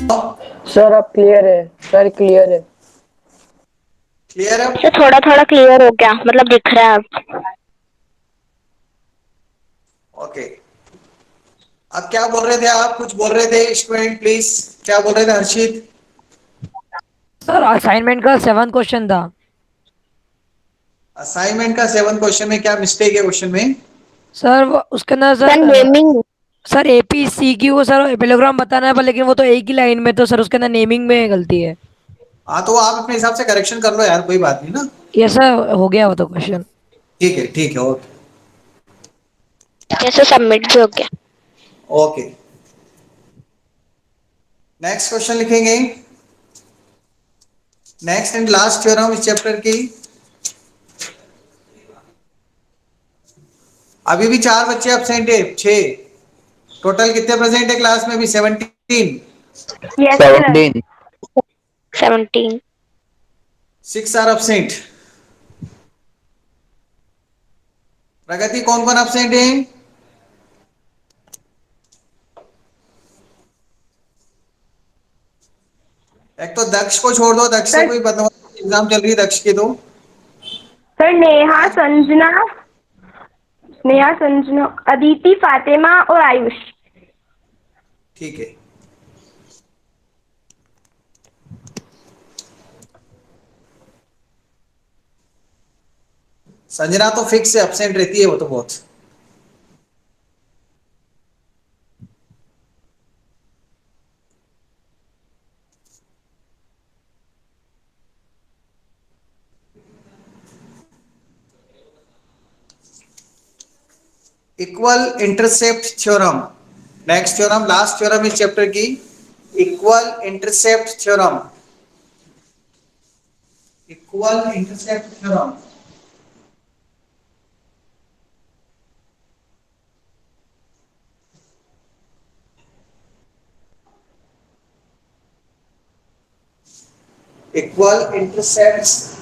Sir अब clear है। Sir clear है। क्लियर है? अच्छा, थोड़ा थोड़ा क्लियर हो गया, मतलब दिख रहा है अब। ओके। अब क्या बोल रहे थे आप? कुछ बोल रहे थे स्टूडेंट, प्लीज। क्या बोल रहे थे हर्षित? सर असाइनमेंट का 7 क्वेश्चन था। असाइनमेंट का 7 क्वेश्चन में क्या मिस्टेक है क्वेश्चन में? सर उसके अंदर sir sir naming. Sir A P C Q को सर एपिलोग्राम बताना है पर लेकिन वो तो एक ही लाइन में, तो सर उसके अंदर नेमिंग में गलती है। हाँ, तो आप अपने हिसाब से करेक्शन कर लो यार, कोई बात नहीं ना। ये सर हो गया वो तो क्वेश्चन। ठीक है, ठीक है, ओके। जैसे सबमिट भी हो गया। ओके, नेक्स्ट क्वेश्चन लिखेंगे। नेक्स्ट एंड लास्ट थ्योरम इस चैप्टर की। अभी भी 4 बच्चे एब्सेंट है, 6। टोटल कितने प्रेजेंट है क्लास में? भी 17। Yes sir. 17। 17। 6 are absent. Pragati, कौन कौन एब्सेंट है? एक तो दक्ष को छोड़ दो, दक्ष से सर कोई बदमाश एग्जाम चल रही है दक्ष की तो। सर नेहा आज संजना, नेहा संजना, अदिति, फातिमा और आयुष। ठीक है। संजना तो फिक्स है, एब्सेंट रहती है वो तो बहुत। Equal intercept theorem. Next theorem, last theorem इस चैप्टर की। Equal intercept theorem. Equal intercept theorem. Equal intercept.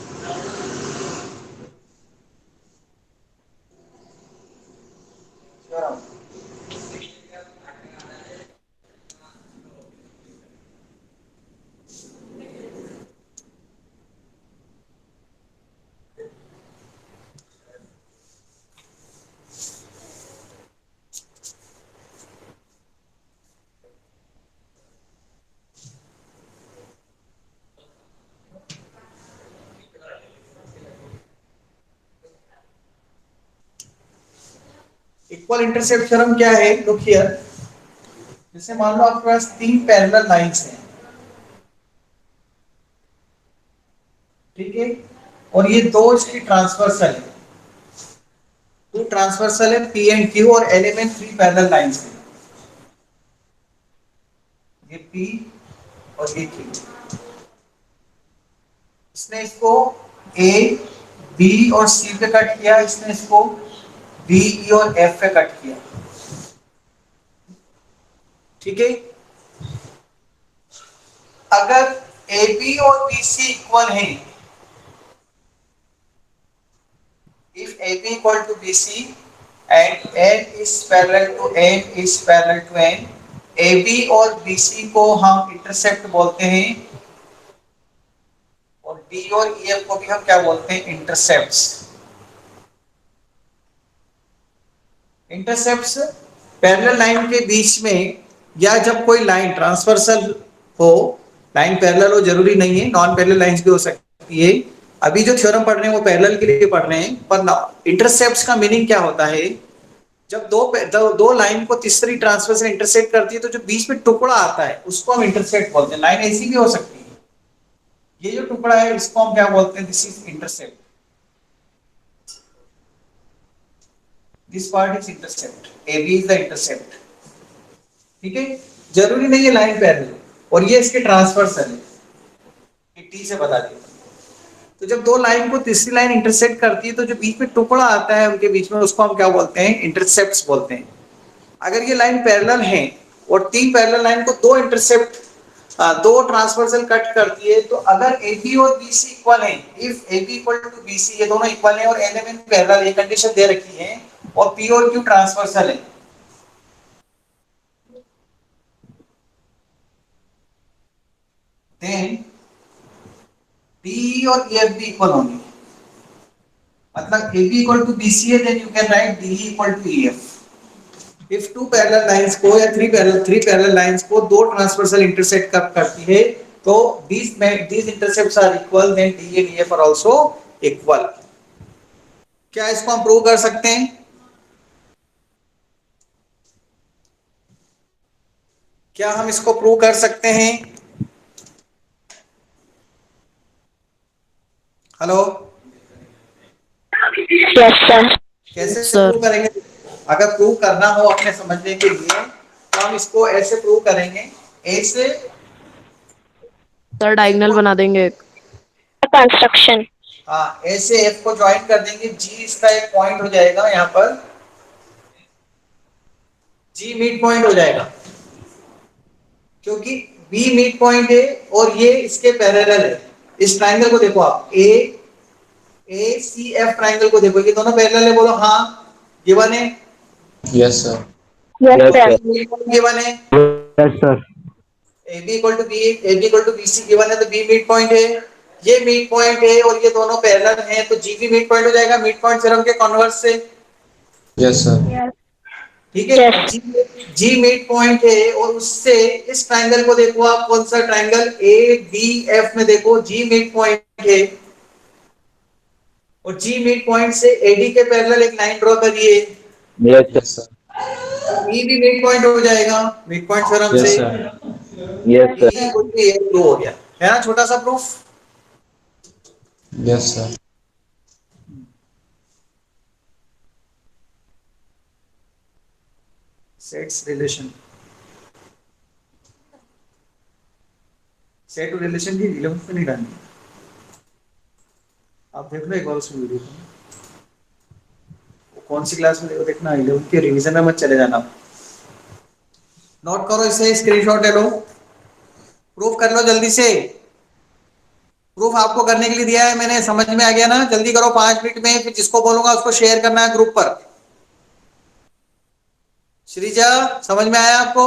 Equal intercept theorem क्या है? Look here. जैसे मान लो आपके पास 3 पैरेलल लाइंस हैं, ठीक है, और ये दो इसकी ट्रांसवर्सल है। टू ट्रांसवर्सल है पी एंड क्यू, और एलिमेंट 3 पैरेलल लाइंस है। ये पी और ये क्यू। इसने इसको ए, बी और सी पे कट किया, इसने इसको डी, ई और एफ पे कट किया, ठीक है। अगर ए बी और बी सी इक्वल है, if A B equal to B C and N is parallel to N is parallel to N, A B और बी सी को हम इंटरसेप्ट बोलते हैं, और डी और ई एफ को भी हम क्या बोलते हैं? इंटरसेप्ट्स। इंटरसेप्ट्स पैरेलल लाइन के बीच में, या जब कोई लाइन ट्रांसवर्सल हो, लाइन पैरेलल हो जरूरी नहीं है, नॉन पैरेलल लाइंस भी हो सकती है। अभी जो थ्योरम पढ़ रहे हैं वो पैरेलल के लिए पढ़ रहे हैं, पर इंटरसेप्ट्स का मीनिंग क्या होता है? जब दो लाइन को तीसरी ट्रांसवर्सल इंटरसेक्ट करती है तो जो बीच में टुकड़ा आता है उसको हम इंटरसेप्ट बोलते हैं। लाइन ऐसी भी हो सकती है, ये जो टुकड़ा है इसको हम क्या बोलते हैं? This is intercept. This part is intercept, A B is the intercept, ठीक है। जरूरी नहीं है लाइन पैरेलल, और ये इसके ट्रांसवर्सल है, ये टी से बता दिया। तो जब दो लाइन को तीसरी लाइन इंटरसेक्ट करती है तो जो बीच में टुकड़ा आता है उनके बीच में, उसको हम क्या बोलते हैं? इंटरसेप्ट्स बोलते हैं। अगर ये लाइन पैरेलल है और 3 पैरेलल लाइन को दो इंटरसेप्ट, दो ट्रांसवर्सल कट करती है, तो अगर ए बी और बी सी इक्वल है, if A B equal to B C, ये दोनों इक्वल है और एलिमेंट पैरेलल, ये कंडीशन दे रखी है, और पी और क्यू ट्रांसवर्सल है, देन DE और EF भी इक्वल होंगे, मतलब AB इक्वल टू BC है, then you can write DE equal to EF। If two parallel lines को या थ्री पैरेलल लाइंस को दो ट्रांसवर्सल इंटरसेक्ट करती है तो these intercepts are equal, then DE and EF are also equal। क्या इसको हम प्रूव कर सकते हैं? क्या हम इसको प्रूव कर सकते हैं? Hello, yes sir. कैसे सर प्रूव करेंगे? अगर प्रूव करना हो अपने समझने के लिए तो हम इसको ऐसे प्रूव करेंगे, ए से सर डायगोनल बना देंगे एक। कंस्ट्रक्शन। हाँ, ए से एफ को ज्वाइन कर देंगे, जी इसका एक पॉइंट हो जाएगा, यहाँ पर जी मिड पॉइंट हो जाएगा, क्योंकि बी मिड पॉइंट है और ये इसके पैरेलल है। इस ट्राइंगल को देखो आप, ए सी एफ ट्राइंगल को देखो, ये दोनों पैरेलल है, बोलो हाँ। गिवन है, yes sir. Yes sir. Given है, yes sir. AB equal to BC given है, तो B मिड पॉइंट है, ये मिड पॉइंट है और ये दोनों पैरेलल हैं, तो G भी मिड पॉइंट हो जाएगा मिड पॉइंट थ्योरम के कन्वर्स से। Yes sir. ठीक है, Yes. G मिड पॉइंट है और उससे इस ट्रायंगल को देखो आप, कौन सा ट्रायंगल ADF में देखो, G मिड पॉइंट है और G मिड पॉइंट से AD के पैरेलल एक लाइन ड्रॉ करिए, यस सर। E भी मिड पॉइंट हो जाएगा मिड पॉइंट थ्योरम से। Yes sir. Yes E equal to A prove हो गया है ना, छोटा सा proof. Yes sir. Sets relation, set relation की 11th में नहीं डालनी, आप देख लो एक बार उस वीडियो को, वो कौन सी क्लास में देखो, देखना 11th के रिवीजन में मत चले जाना। नोट करो इसे, स्क्रीनशॉट ले लो, प्रूफ कर लो जल्दी से। प्रूफ आपको करने के लिए दिया है मैंने, समझ में आ गया ना? जल्दी करो 5 मिनट में, फिर जिसको बोलूंगा उसको शेयर करना है ग्रुप पर। श्रीजा, समझ में आया आपको?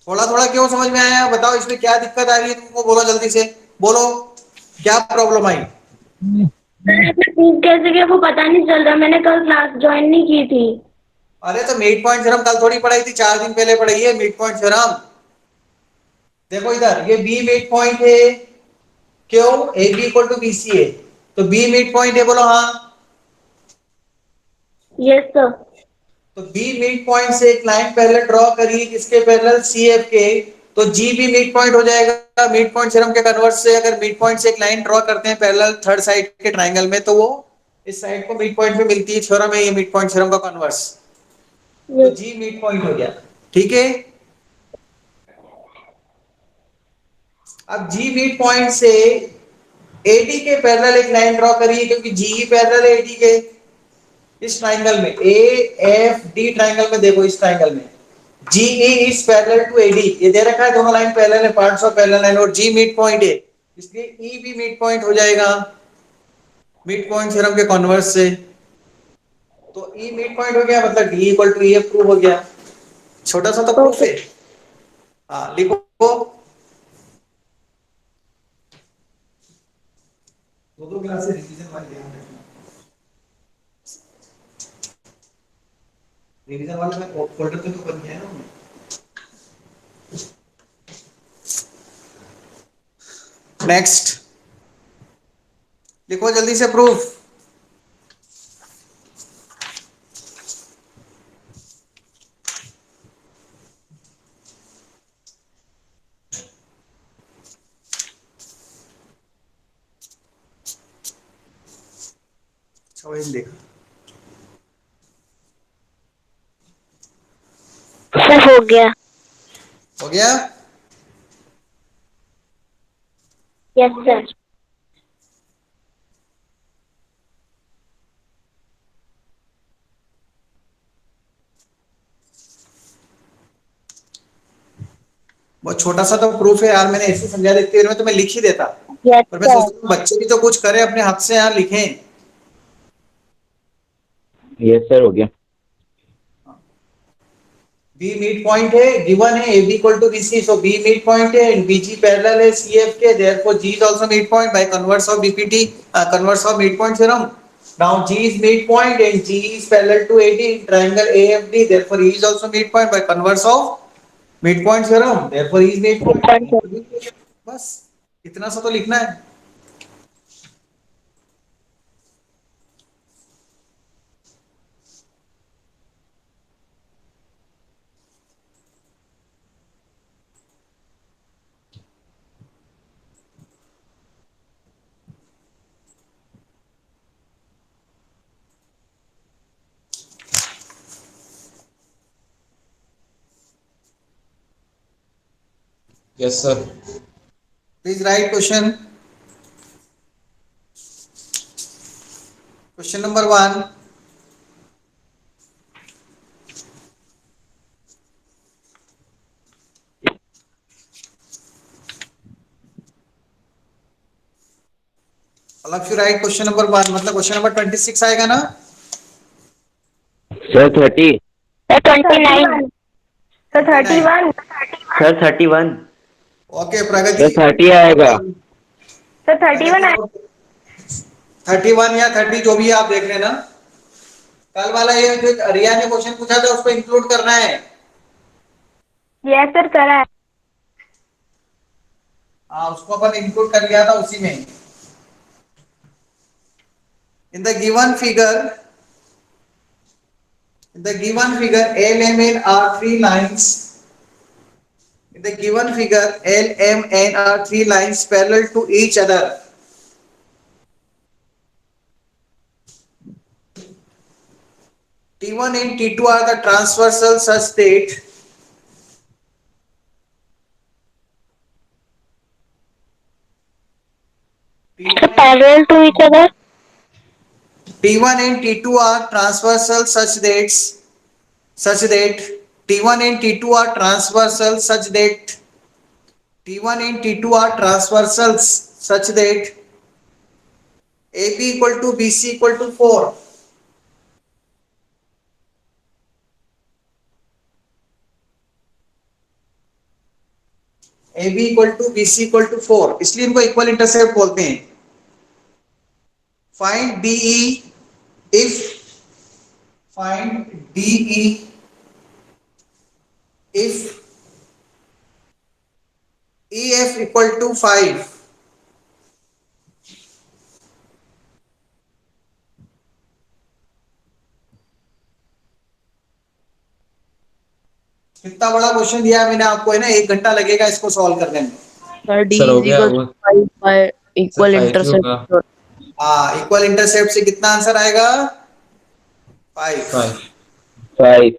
थोड़ा थोड़ा क्यों समझ में आया, बताओ इसमें क्या दिक्कत आ रही है तुमको, बोलो जल्दी से, बोलो क्या प्रॉब्लम आई? कैसे क्या वो पता नहीं चल रहा, मैंने कल क्लास ज्वाइन नहीं की थी। अरे तो मिड पॉइंट थ्योरम कल थोड़ी पढ़ाई थी, 4 दिन पहले पढ़ाई है मिड पॉइंट थ्योरम। देखो इधर, ये बी मिड पॉइंट है, क्यों? A B equal to B C है, तो बी मिड पॉइंट है, बोलो हाँ। Yes sir. तो बी मिड पॉइंट से एक लाइन पहले ड्रॉ करिए, किसके पैरेलल? सी एफ के, तो जी भी मिड पॉइंट हो जाएगा मिड पॉइंट थ्योरम के कन्वर्स से। अगर मिड पॉइंट से एक लाइन ड्रॉ करते हैं पैरेलल थर्ड साइड के ट्रायंगल में, तो वो इस साइड को मिड पॉइंट पे मिलती है, थ्योरम है ये मिड पॉइंट थ्योरम का कन्वर्स, तो जी मिड पॉइंट हो गया। ठीक है, अब जी मिड पॉइंट से एडी के पैरेलल एक लाइन ड्रॉ करिए, क्योंकि जी पैरेलल है एडी के। इस ट्रायंगल में ए एफ डी ट्रायंगल में देखो, इस ट्रायंगल में जी इज पैरेलल टू एडी, ये दे रखा है, दोनों लाइन पैरेलल है, पार्ट्स ऑफ पैरेलल लाइन, और जी मिड पॉइंट है, इसलिए ई भी मिड पॉइंट हो जाएगा मिड पॉइंट थ्योरम के कन्वर्स से। तो ई मिड पॉइंट हो गया, मतलब D equal to E prove हो गया। छोटा सा तो प्रूफ है। हाँ लिखो, दो क्लास से रिवीजन वाले ध्यान रखना, रिवीजन वाले में फोल्डर तो बन गया है ना। नेक्स्ट लिखो जल्दी से प्रूफ। देखा सर हो गया। हो गया। Yes sir. बहुत छोटा सा तो प्रूफ है यार, मैंने ऐसे समझा देते हुए तो मैं लिख ही देता, यस पर मैं सर। सोचता हूँ बच्चे भी तो कुछ करें अपने हाथ से, यहाँ लिखें। यस सर, हो गया। बी मिड पॉइंट है, गिवन है AB equal to BC, so B mid point है एंड BG पैरेलल है CF के, therefore G is also mid point by converse of BPT, converse of mid point theorem. Now G is midpoint and G is parallel to AD in triangle AFD. Therefore, E is also midpoint by converse of midpoint theorem. Therefore, E is midpoint. बस इतना सा तो लिखना है. Yes, sir. Please write question. Question number 1. All of you write question number 1. मतलब question number 26 आएगा ना? Sir, 30. Sir, 29. Sir 31. Sir, 31. Okay Pragati. Sir, 30 आएगा. सर 31 है. 31 या 30 जो भी है आप देख लेना. कल वाला ये जो रिया ने क्वेश्चन पूछा था उसको इंक्लूड करना है. यस सर करा है. हाँ उसको अपन इंक्लूड कर लिया था उसी में. In the given figure, L, M, N are three lines. In the given figure, L, M, N are three lines parallel to each other. T1 and T2 are the transversal such that Parallel to each other. T1 and T2 are transversal such that T1 and T2 are transversal such that T1 and T2 are transversals such that AB equal to BC equal to 4. AB equal to BC equal to 4. इसलिए इनको equal intercept बोलते हैं. Find DE if EF equal to 5. कितना बड़ा question दिया मैंने आपको है ना, 1 घंटा लगेगा इसको सॉल्व करने में. सर डी सर हो इज गया इक्वल वो. टू 5 बाय इक्वल सर 5 ही होगा. इंटरसेप्ट. हाँ इक्वल इंटरसेप्ट से कितना आंसर आएगा? 5. 5. 5.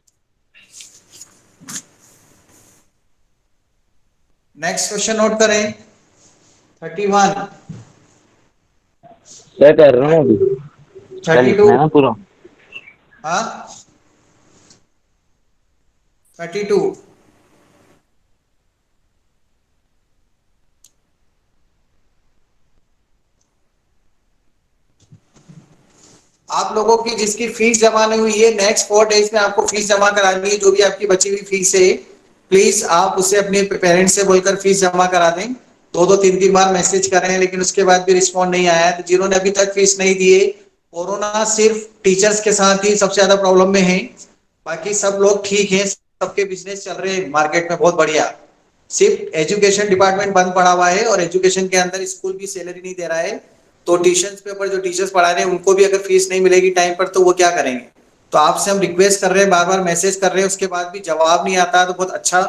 नेक्स्ट क्वेश्चन नोट करें. 31. Sir, कर रहा हूँ अभी. 32. है ना पूरा. हाँ 32. आप लोगों की जिसकी फीस जमा नहीं हुई है, नेक्स्ट 4 डेज में आपको फीस जमा करानी है. जो भी आपकी बची हुई फीस है प्लीज आप उसे अपने पेरेंट्स से बोलकर फीस जमा करा दें. 2-3 बार मैसेज कर रहे हैं लेकिन उसके बाद भी रिस्पॉन्ड नहीं आया है. तो जिन्होंने अभी तक फीस नहीं दी है, कोरोना सिर्फ टीचर्स के साथ ही सबसे ज्यादा प्रॉब्लम में है. बाकी सब लोग ठीक है, सबके बिजनेस चल रहे हैं मार्केट में बहुत बढ़िया. सिर्फ एजुकेशन डिपार्टमेंट बंद पड़ा हुआ है और एजुकेशन के अंदर स्कूल भी सैलरी नहीं दे रहा है. तो ट्यूशन पे पर जो टीचर्स पढ़ा रहे हैं उनको भी अगर फीस नहीं मिलेगी टाइम पर तो वो क्या करेंगे. तो आपसे हम रिक्वेस्ट कर रहे हैं, बार बार मैसेज कर रहे हैं, उसके बाद भी जवाब नहीं आता तो बहुत अच्छा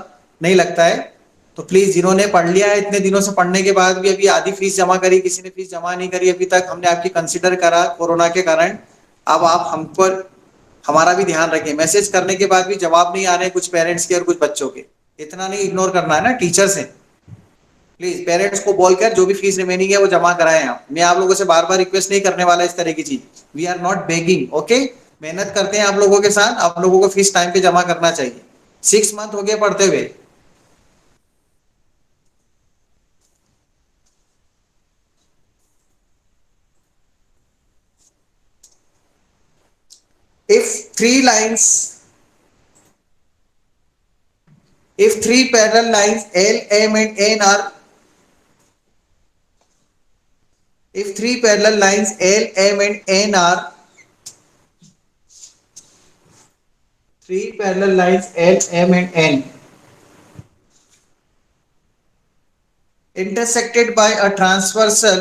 नहीं लगता है. तो प्लीज जिन्होंने पढ़ लिया है, इतने दिनों से पढ़ने के बाद भी अभी आधी फीस जमा करी, किसी ने फीस जमा नहीं करी अभी तक, हमने आपकी कंसिडर करा कोरोना के कारण. अब आप हम पर हमारा भी ध्यान रखें. मैसेज करने के बाद भी जवाब नहीं आ रहे कुछ पेरेंट्स के और कुछ बच्चों के. इतना नहीं इग्नोर करना है ना, टीचर्स हैं. प्लीज पेरेंट्स को बोलकर जो भी फीस रिमेनिंग है वो जमा कराएं आप. मैं आप लोगों से बार बार रिक्वेस्ट नहीं करने वाला इस तरह की चीज. We are not begging. Okay, मेहनत करते हैं आप लोगों के साथ, आप लोगों को फीस टाइम पे जमा करना चाहिए. 6 मंथ हो गए पढ़ते हुए. if three lines if three parallel lines L, M and N are if three parallel lines L, M and N are three parallel lines L, M and N intersected by a transversal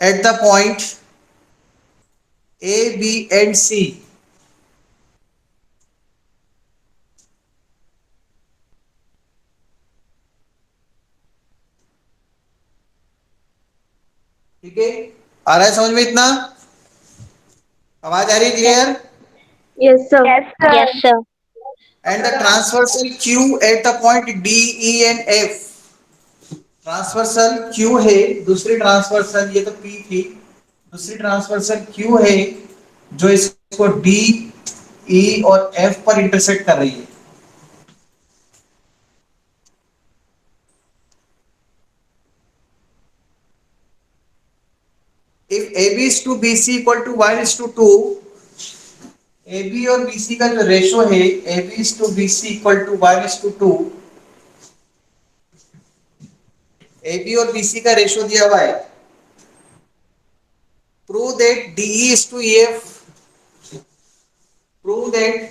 at the point A, B and C, ठीक है, आ रहा है समझ में इतना? आवाज आ रही है clear? Yes, sir. Yes, sir. And the transversal Q at the point D, E and F. Transversal Q है, दूसरी ट्रांसवर्सल, ये तो P थी, दूसरी ट्रांसवर्सल Q है जो इसको D, E और F पर इंटरसेक्ट कर रही है. If AB is to BC equal to 1:2, AB और BC का जो रेशो है AB is to BC equal to 1:2, AB और BC का रेशो दिया हुआ है. Prove that DE is to EF. Prove that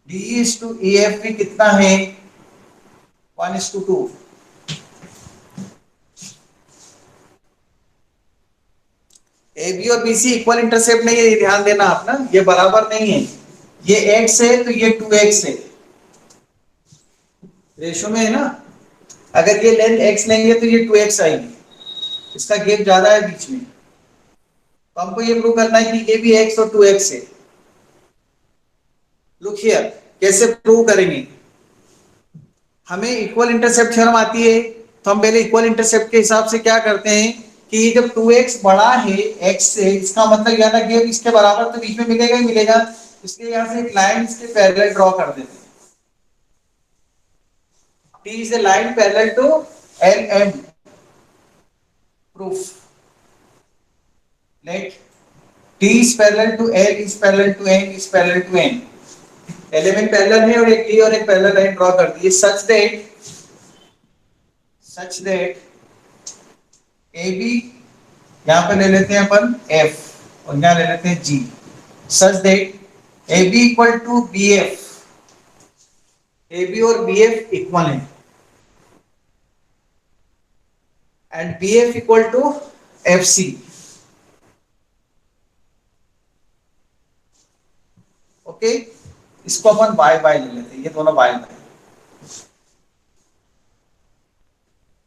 DE is to EF भी कितना है? 1:2. AB और BC इक्वल इंटरसेप्ट नहीं है, ये ध्यान देना आप ना, ये बराबर नहीं है. ये x है तो ये 2x है, रेशो में है ना. अगर ये लेंथ x लेंगे तो ये 2x आएगी, इसका गैप ज्यादा है बीच में. तो हमको ये प्रूव करना है कि ये भी x और 2x है. लुक हियर, कैसे प्रूव करेंगे? हमें इक्वल इंटरसेप्ट थ्योरम आती है, तो हम पहले इक्वल इंटरसेप्ट के हिसाब से क्या करते हैं कि जब 2x बड़ा है x से, इसका मतलब ज्यादा गैप इसके बराबर तो बीच में मिलेगा ही मिलेगा, इसलिए यहां से एक लाइन इसके पैरेलल ड्रॉ कर देते हैं. T is a line parallel to LM. Proof. Let T is parallel to L is parallel to N is parallel to N. Element parallel है और एक T और एक पैरेलल लाइन ड्रॉ कर दी है such that AB यहां पे ले लेते हैं अपन F और यहां ले लेते हैं G, such that AB equal to BF. AB और BF इक्वल है and BF equal to FC. Okay, इसको अपन बाय बाय ले लेते हैं, ये दोनों बाय बाय.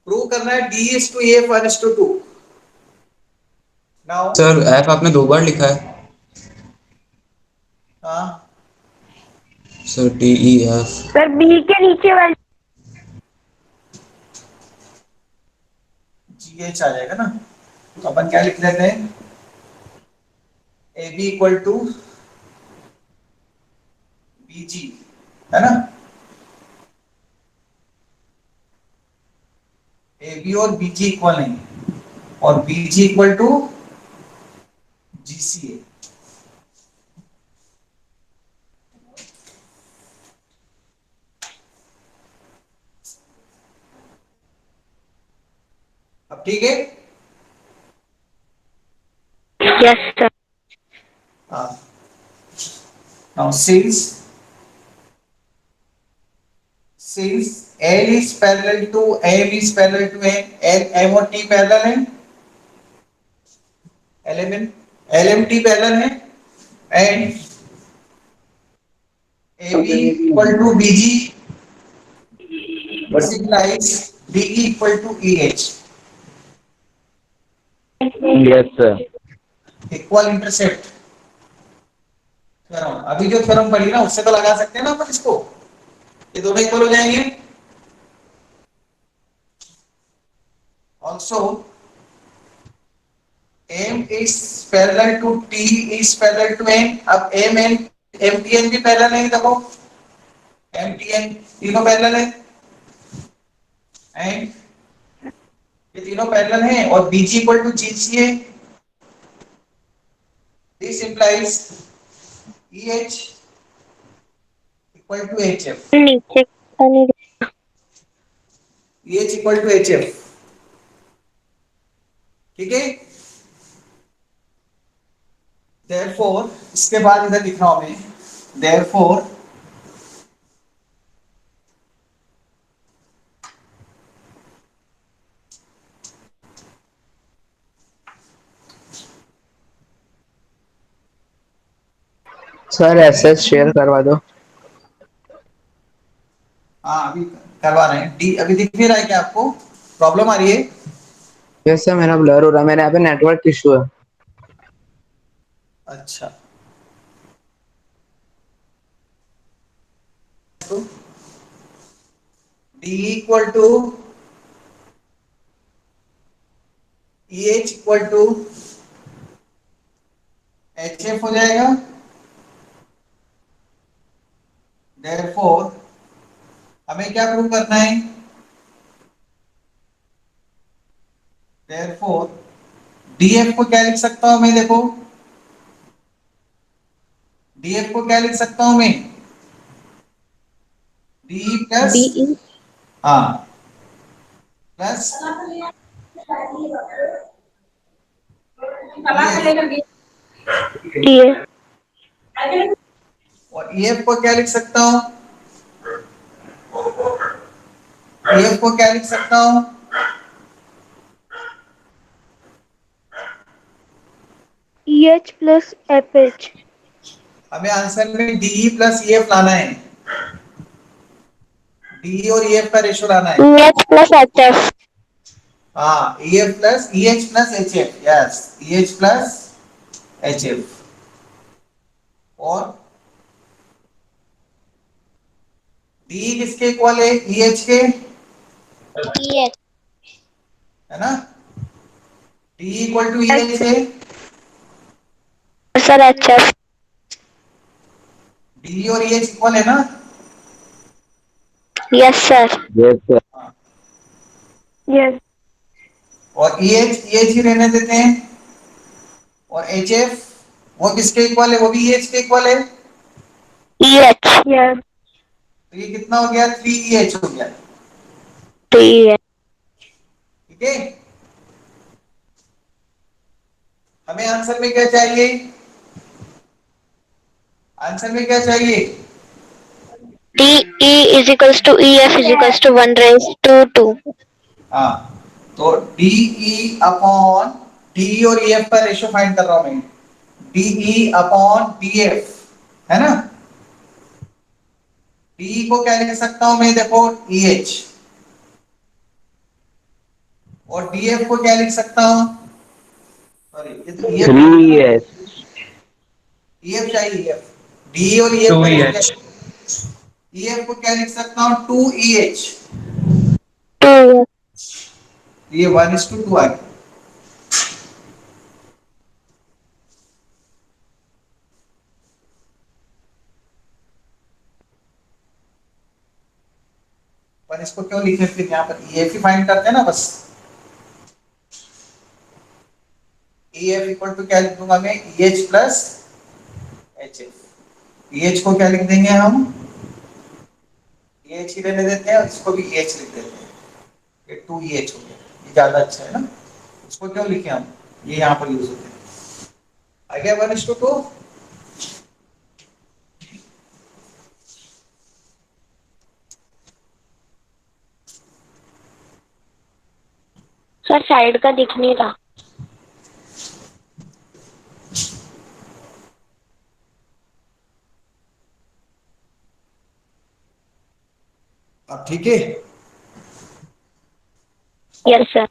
प्रूव करना है D is to EF 1:2. Now sir F आपने 2 बार लिखा है. हाँ, सर DEF. सर बी के नीचे वाली GH आ जाएगा ना. तो अपन क्या लिख लेते हैं? AB equal to BG, है ना. AB और BG इक्वल नहीं और BG इक्वल टू GC है. अब ठीक है. Yes, sir. हाँ. Now since L is parallel to M is parallel to N, M और T पैरेलल है, LMT पैरेलल है, and AB equal to BG, this implies DE equal to EH. Yes, sir. Equal intercept theorem. अभी जो theorem पढ़ी ना उससे तो लगा सकते हैं ना अपन इसको, ये दोनों इक्वल हो जाएंगे. Also M is parallel to T is parallel to N. अब MTN भी पैरेलल है, देखो MTN तीनों पैरेलल है एंड ये तीनों पैरेलल हैं और BG इक्वल टू GC है. This implies EH equal to HF. नीचे का नहीं EH equal to HF. ठीक है। Therefore इसके बाद इधर लिख रहा हूं मैं, therefore सर एसएस शेयर करवा दो। हाँ अभी करवा रहे हैं। डी अभी दिख नहीं रहा है क्या आपको? प्रॉब्लम आ रही है? यस सर, मेरा ब्लर हो रहा है, मेरे यहाँ पे नेटवर्क इशू है। अच्छा तो D equal to EH equal to HF हो जाएगा। Therefore हमें क्या प्रूव करना है? Therefore DF को क्या लिख सकता हूं मैं? देखो DF को क्या लिख सकता हूं मैं? DE प्लस DE हाँ प्लस DF और EF को क्या लिख सकता हूं? EF को क्या लिख सकता हूं? EH plus FH हमें आंसर में DE प्लस EF लाना है। DE और EF का रेशो लाना है। EH plus HF हाँ EF plus EH plus HF, yes EH plus HF। और DE किसके इक्वल है? EH के, EH है ना? DE इक्वल टू EH है। सर HF DE और EH इक्वल है ना? Yes sir yes sir. Yes और EH ही रहने देते हैं। और HF वो किसके इक्वल है? वो भी EH के इक्वल है। EH यस तो ये कितना हो गया? 3EH हो गया। EH ठीक है। हमें आंसर में क्या चाहिए? आंसर में क्या चाहिए? DE is equals to EF is equals to 1 raised to 2 हाँ तो DE अपॉन DE और EF का रेशियो फाइंड कर रहा हूं मैं। DE अपॉन DF है ना? DE को क्या लिख सकता हूं मैं? देखो EH। और DF को क्या लिख सकता हूं? सॉरी ये तो EF हो गया ना? 3ES। EF चाहिए EF। DE और EF का रेशियो क्या? EF को क्या लिख सकता हूं? 2EH। 2 ये 1:2 आ गया। पर इसको क्यों लिखे फिर? यहाँ पर EF ही फाइंड करते हैं ना बस। EF इक्वल टू क्या लिख दूंगा मैं? EH plus HF। EH को क्या लिख देंगे हम? EH ही रहने देते हैं और इसको भी EH लिख देते हैं। ये 2EH हो गया। ये ज्यादा अच्छा है ना? उसको क्यों लिखे हम? ये यहाँ पर यूज होते हैं। आ गया 1:2? सर साइड का दिख नहीं रहा अब ठीक है। यस सर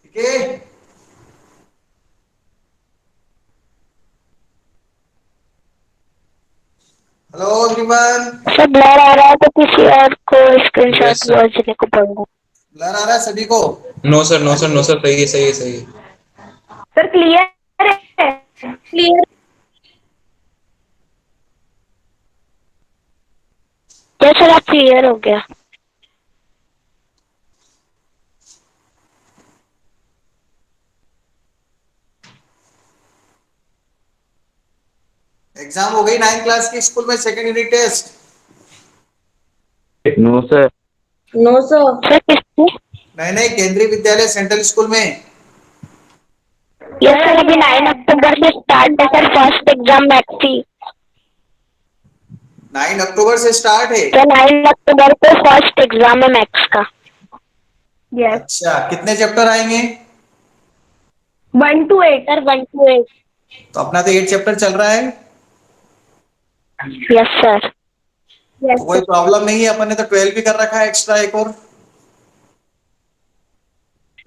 ठीक है। Hello everyone. सर ब्लर आ रहा है तो किसी और को Yes, स्क्रीनशॉट sir. भेजने को पड़ेगा ब्लर आ रहा है सभी को? No sir, no sir, no sir, सही है, सही है, सही है। सर क्लियर है? क्लियर यस सर, अब क्लियर हो गया। एग्जाम हो गई 9th क्लास की स्कूल में, second unit test? No sir. No sir. Sir किसकी? नहीं नहीं, केंद्रीय विद्यालय सेंट्रल स्कूल में। यस सर, अभी 9 अक्टूबर से स्टार्ट है सर, फर्स्ट एग्जाम मैथ्स थी। 9 अक्टूबर से स्टार्ट है? तो 9 अक्टूबर को फर्स्ट एग्जाम है मैथ्स का। यस। अच्छा, कितने चैप्टर आएंगे? 1 to 8। Sir 1 to 8। तो अपना तो 8 चैप्टर चल रहा है, यस सर। तो कोई प्रॉब्लम नहीं है। अपन ने तो 12 भी कर रखा है एक्स्ट्रा एक और।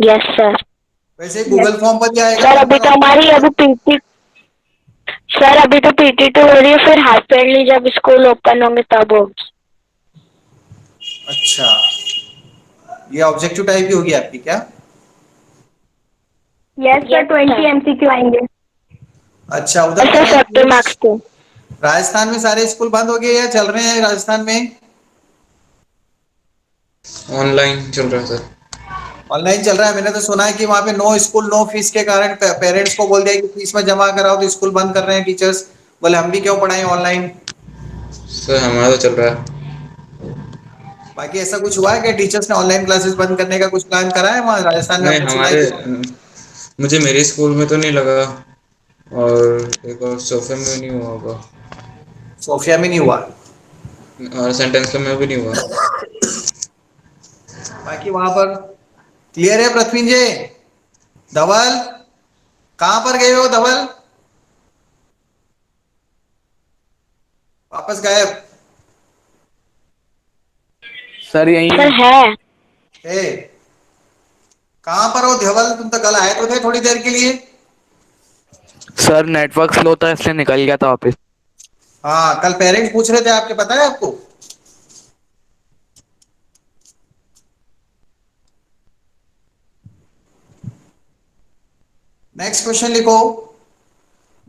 Yes sir. वैसे ही गूगल फॉर्म पर भी आएगा सर तो अभी तो अपना। हमारी अभी पीटी, सर अभी तो PT2 हो रही है, फिर हाफ ईयरली जब स्कूल ओपन होंगे तब होगी। अच्छा, ये ऑब्जेक्टिव टाइप की होगी आपकी क्या? यस सर, 20 MCQ आएंगे। अच्छा, उधर सर क्या 40 है? मार्क्स के। राजस्थान में सारे स्कूल बंद हो गए या चल रहे हैं राजस्थान में? ऑनलाइन चल रहा है सर। ऑनलाइन चल रहा है। मैंने तो सुना है कि वहाँ पे नो स्कूल नो फीस के कारण पेरेंट्स को बोल दिया कि फीस में जमा कराओ, तो स्कूल बंद कर रहे हैं टीचर्स। बोले हम भी क्यों पढ़ाएं ऑनलाइन। सर हमारा तो चल रहा है। बाकी ऐसा कुछ हुआ है कि टीचर्स ने ऑनलाइन क्लासेस बंद करने का कुछ प्लान करा है वहाँ राजस्थान में? नहीं आपने सुना है हमारे कि मुझे मेरे स्कूल में तो नहीं लगा, और एक और सोफे में भी नहीं हुआ होगा, सोफिया में नहीं हुआ? और सेंटेंस में भी नहीं हुआ। बाकी वहां पर क्लियर है? पृथ्वींजय, धवल, कहाँ पर गए हो धवल? वापस गायब सर यही सर हूँ। है। है? कहाँ पर हो धवल? तुम तो कल आए तो थे थोड़ी देर के लिए। सर नेटवर्क स्लो था इसलिए निकल गया था वापस। हाँ, कल पेरेंट्स पूछ रहे थे आपके, पता है आपको? नेक्स्ट क्वेश्चन लिखो।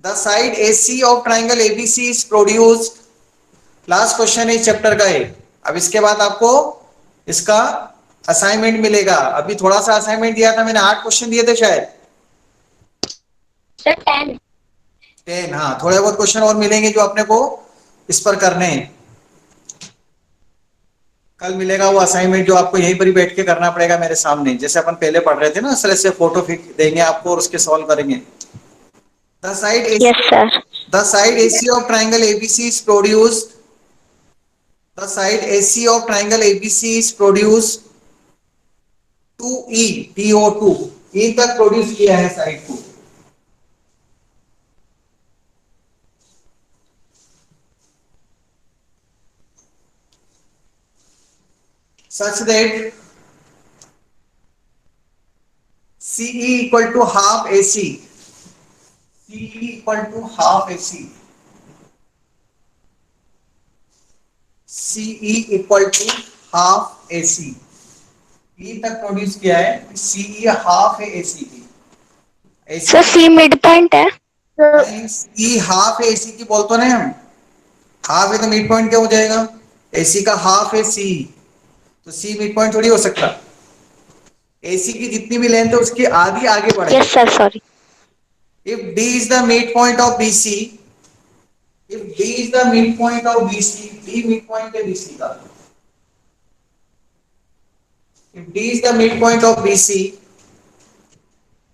The side AC of triangle ABC is produced. Last question इस चैप्टर का है। अब इसके बाद आपको इसका असाइनमेंट मिलेगा। अभी थोड़ा सा असाइनमेंट दिया था मैंने, 8 क्वेश्चन दिए थे शायद। सर 10। 10, हाँ, थोड़े बहुत क्वेश्चन और मिलेंगे जो अपने को इस पर करने हैं। कल मिलेगा वो असाइनमेंट जो आपको यहीं पर ही बैठ के करना पड़ेगा मेरे सामने, जैसे अपन पहले पढ़ रहे थे ना, इस तरह से फोटो देंगे आपको और उसके सॉल्व करेंगे। The side yes AC, sir. the side AC of triangle ABC is produced. The side AC of triangle ABC is produced 2E TO2। E तक प्रोड्यूस किया है साइड को। Such that CE equal to half AC। CE equal to half AC। CE equal to half AC। E तक produce किया है, CE half है AC की। AC sir की C मिड पॉइंट है। नहीं, CE हाफ है AC की बोलते ना हम। हाफ है तो मिड पॉइंट क्या हो जाएगा? AC का हाफ है CE, तो C मिड पॉइंट थोड़ी हो सकता। AC की जितनी भी लेंथ है उसकी आधी आगे बढ़ेगी। Yes sir, sorry. If D is the midpoint of BC, if D is the midpoint of BC, D midpoint है BC का। If D is the midpoint of BC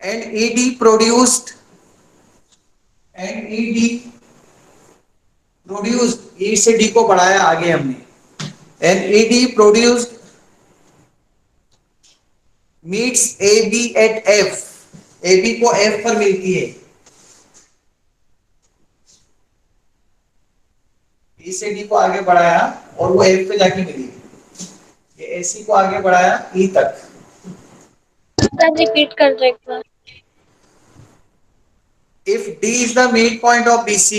and ED produced E से D को बढ़ाया आगे हमने, and ED produced meets AB at F। AB को F पर मिलती है। E से D को आगे बढ़ाया और वो F पे जाके मिली। ये AC को आगे बढ़ाया E तक। सर रिपीट कर दो एक बार। If D is the midpoint of BC,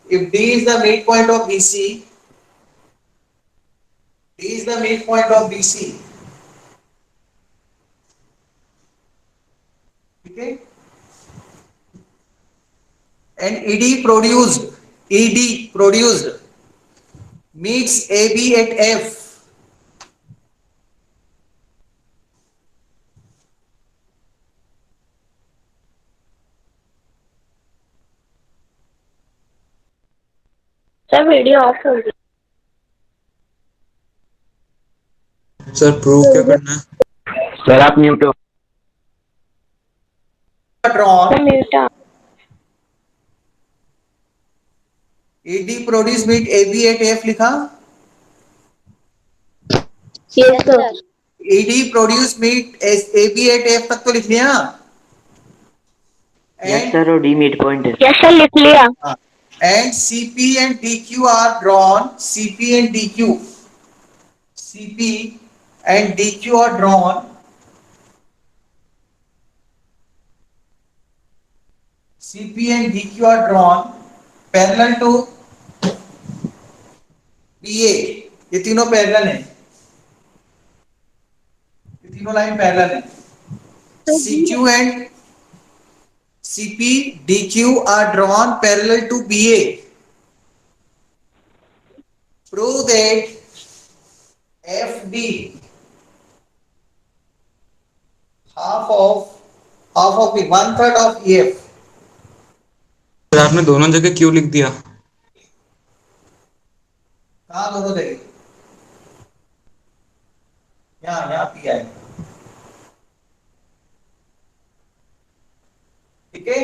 if D is the midpoint of BC, D is the midpoint of BC, ठीक है? And ED produced meets AB at F. Sir video of हो गई। Sir prove क्या करना है? Sir आप mute हो। Drawn. Mute. AD produce meet AB at F लिखा। Yes sir. AD produce meet AB at F तक तो लिख लिया। यस सर और डी मिड पॉइंट है। यस सर लिख लिया। And CP and DQ are drawn. CP and DQ. CP and DQ are drawn. CP and DQ are drawn parallel to BA. ये तीनों पैरेलल हैं। ये तीनों लाइन पैरेलल हैं। CQ and CP DQ are drawn parallel to BA. Prove that FD half of B, 1/3 of EF. Sir आपने दोनों जगह क्यों लिख दिया? कहाँ दोनों जगह? यहाँ पी है। ठीक है।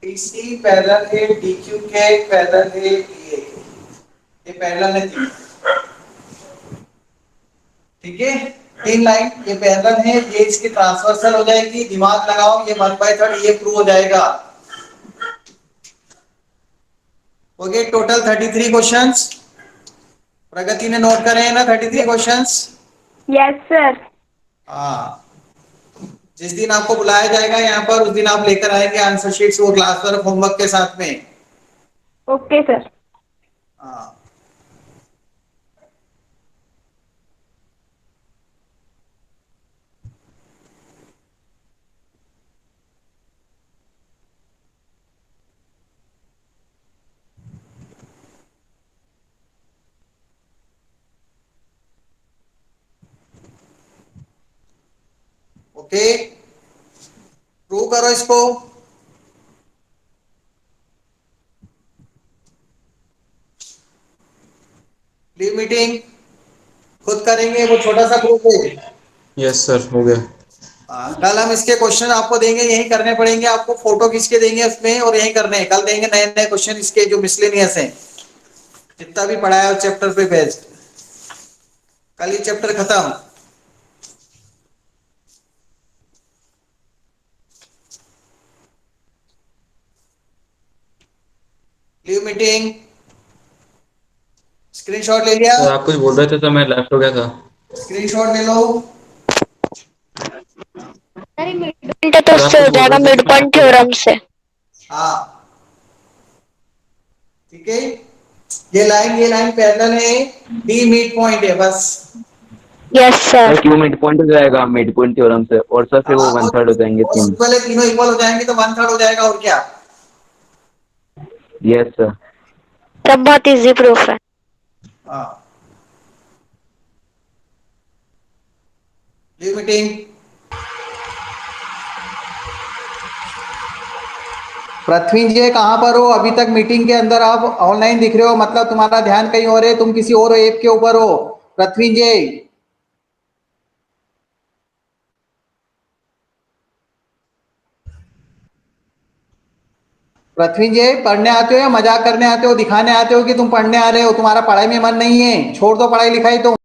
DC पैरेलल है DQ के, पैरेलल है DA के। ये पैरेलल है तीन। ठीक है, तीन लाइन ये पैरेलल है, ये इसकी ट्रांसवर्सल हो जाएगी। दिमाग लगाओ, ये 1/3 ये प्रूव हो जाएगा। Okay, total 33 questions. प्रगति ने नोट करे हैं ना 33 क्वेश्चंस? Yes sir. हाँ, जिस दिन आपको बुलाया जाएगा यहाँ पर, उस दिन आप लेकर आएंगे आंसर शीट्स, वो क्लास वर्क होमवर्क के साथ में। Okay sir. हाँ, ओके, प्रूव करो इसको। लीव मीटिंग खुद करेंगे, वो छोटा सा ग्रुप है। यस सर, हो गया। कल हम इसके क्वेश्चन आपको देंगे, यही करने पड़ेंगे आपको, फोटो खींच के देंगे उसमें, और यही करने हैं। कल देंगे नए नए क्वेश्चन इसके, जो मिसलेनियस हैं, जितना भी पढ़ा है उस चैप्टर पे बेस्ड। कल ये चैप्टर खत्म। Leave meeting. स्क्रीनशॉट ले लिया? सर आप कुछ बोल रहे थे तो मैं लेफ्ट हो गया था। स्क्रीनशॉट ले लो। मिड तो उससे हो जाएगा, मिड पॉइंट थ्योरम से। हाँ, ठीक है। ये लाइन पैरेलल है, डी मिड पॉइंट है बस। Yes sir. सर क्यों मिड पॉइंट हो जाएगा मिड पॉइंट थ्योरम से, और सर फिर वो 1/3 हो जाएंगे तीन। वाले तीनों इक्वल हो जाएंगे तो 1/3 हो जाएगा, और क्या। Yes sir. तब बहुत इजी प्रूफ है। हाँ, लीव मीटिंग। पृथ्वी जी कहाँ पर हो? अभी तक मीटिंग के अंदर आप ऑनलाइन दिख रहे हो, मतलब तुम्हारा ध्यान कहीं और है, तुम किसी और ऐप के ऊपर हो। पृथ्वी जी, पृथ्वी जी पढ़ने आते हो या मजाक करने आते हो? दिखाने आते हो कि तुम पढ़ने आ रहे हो? तुम्हारा पढ़ाई में मन नहीं है? छोड़ दो पढ़ाई लिखाई तुम।